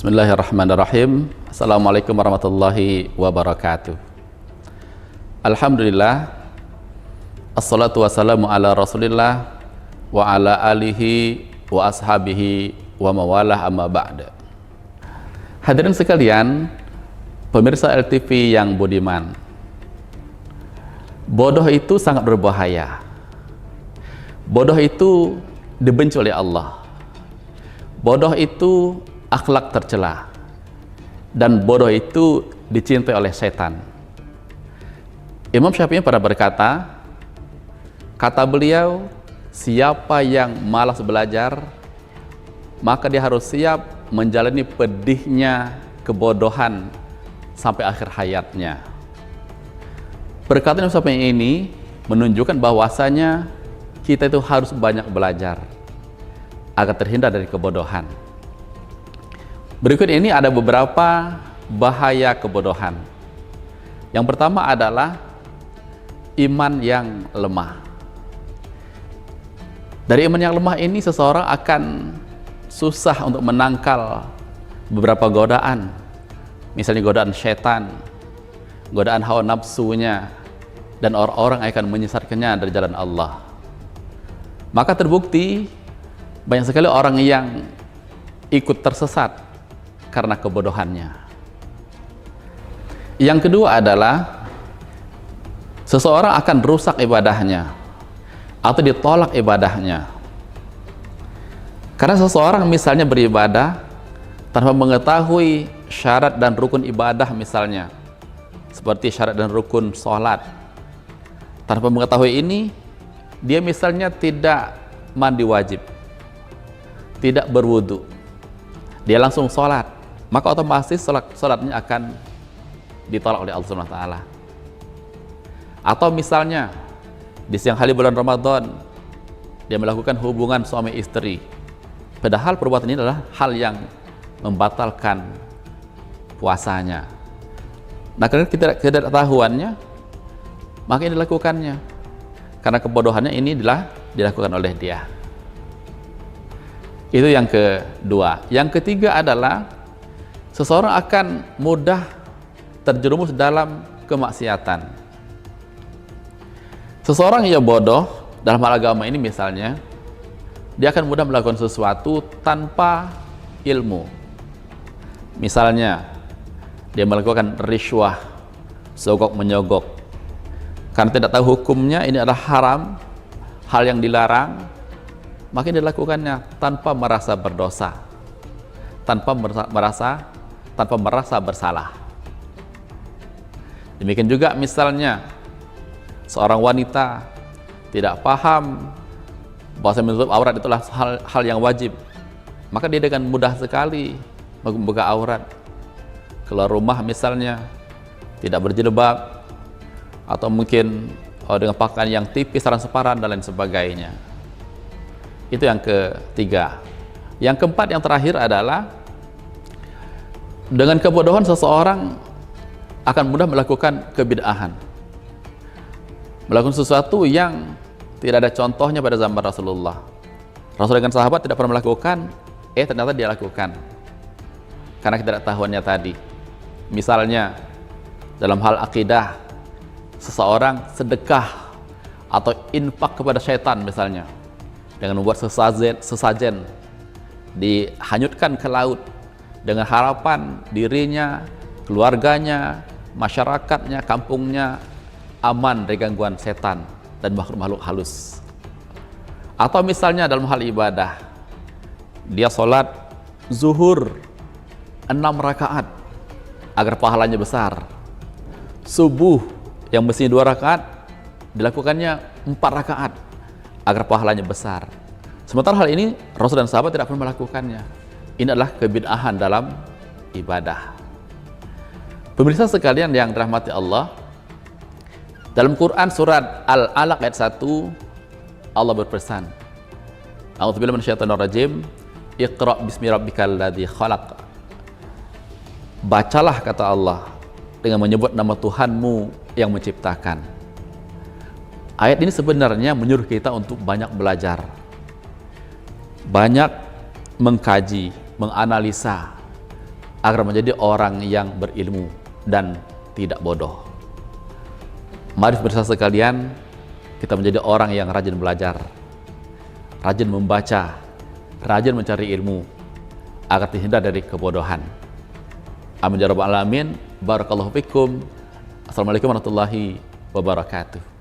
Bismillahirrahmanirrahim. Assalamualaikum warahmatullahi wabarakatuh. Alhamdulillah, assalatu wassalamu ala rasulillah wa ala alihi wa ashabihi wa mawalah amma ba'da. Hadirin sekalian, pemirsa LTV yang budiman, bodoh itu sangat berbahaya. Bodoh itu dibenci oleh Allah. Bodoh itu akhlak tercela, dan bodoh itu dicintai oleh setan. Imam Syafi'i pernah berkata, kata beliau, siapa yang malas belajar, maka dia harus siap menjalani pedihnya kebodohan sampai akhir hayatnya. Perkataan Imam Syafi'i ini menunjukkan bahwasanya kita itu harus banyak belajar agar terhindar dari kebodohan. Berikut ini ada beberapa bahaya kebodohan. Yang pertama adalah iman yang lemah. Dari iman yang lemah ini seseorang akan susah untuk menangkal beberapa godaan. Misalnya godaan setan, godaan hawa nafsunya, dan orang-orang akan menyesatkannya dari jalan Allah. Maka terbukti banyak sekali orang yang ikut tersesat karena kebodohannya. Yang kedua adalah seseorang akan rusak ibadahnya atau ditolak ibadahnya. Karena seseorang misalnya beribadah tanpa mengetahui syarat dan rukun ibadah, misalnya seperti syarat dan rukun sholat. Tanpa mengetahui ini, dia misalnya tidak mandi wajib, tidak berwudu, dia langsung sholat, maka otomatis sholatnya akan ditolak oleh Allah SWT. Atau misalnya di siang hari bulan Ramadan dia melakukan hubungan suami istri, padahal perbuatan ini adalah hal yang membatalkan puasanya. Nah, karena ketidaktahuannya, maka ini dilakukannya. Karena kebodohannya ini dilakukan oleh dia. Itu yang kedua. Yang ketiga adalah seseorang akan mudah terjerumus dalam kemaksiatan. Seseorang yang bodoh dalam hal agama ini misalnya, dia akan mudah melakukan sesuatu tanpa ilmu. Misalnya, dia melakukan riswah, sogok menyogok. Karena tidak tahu hukumnya, ini adalah haram, hal yang dilarang, maka dilakukannya tanpa merasa berdosa, tanpa merasa bersalah. Demikian juga misalnya seorang wanita tidak paham bahwa menutup aurat itulah hal yang wajib, maka dia dengan mudah sekali membuka aurat, keluar rumah misalnya tidak berjilbab, atau mungkin dengan pakaian yang tipis, transparan, dan lain sebagainya. Itu yang ketiga. Yang keempat, yang terakhir adalah dengan kebodohan seseorang akan mudah melakukan kebid'ahan, melakukan sesuatu yang tidak ada contohnya pada zaman Rasulullah. Rasul dengan sahabat tidak pernah melakukan, ternyata dia lakukan karena ketidaktahuannya tadi. Misalnya dalam hal akidah, seseorang sedekah atau infak kepada syaitan misalnya, dengan membuat sesajen dihanyutkan ke laut dengan harapan dirinya, keluarganya, masyarakatnya, kampungnya aman dari gangguan setan dan makhluk-makhluk halus. Atau misalnya dalam hal ibadah, dia sholat zuhur 6 rakaat agar pahalanya besar, subuh yang mestinya 2 rakaat dilakukannya 4 rakaat agar pahalanya besar. Sementara hal ini Rasul dan sahabat tidak pernah melakukannya. Ini adalah kebid'ahan dalam ibadah. Pemirsa sekalian yang dirahmati Allah, dalam Quran surat Al-Alaq ayat 1, Allah berpesan, A'udzubillahi minasyaitonir rajim, Iqra' bismi rabbikal ladzi khalaq. Bacalah, kata Allah, dengan menyebut nama Tuhanmu yang menciptakan. Ayat ini sebenarnya menyuruh kita untuk banyak belajar, banyak mengkaji, menganalisa agar menjadi orang yang berilmu dan tidak bodoh. Mari pemirsa sekalian, kita menjadi orang yang rajin belajar, rajin membaca, rajin mencari ilmu, agar terhindar dari kebodohan. Amin ya rabbal alamin. Barakallahu fikum. Assalamualaikum warahmatullahi wabarakatuh.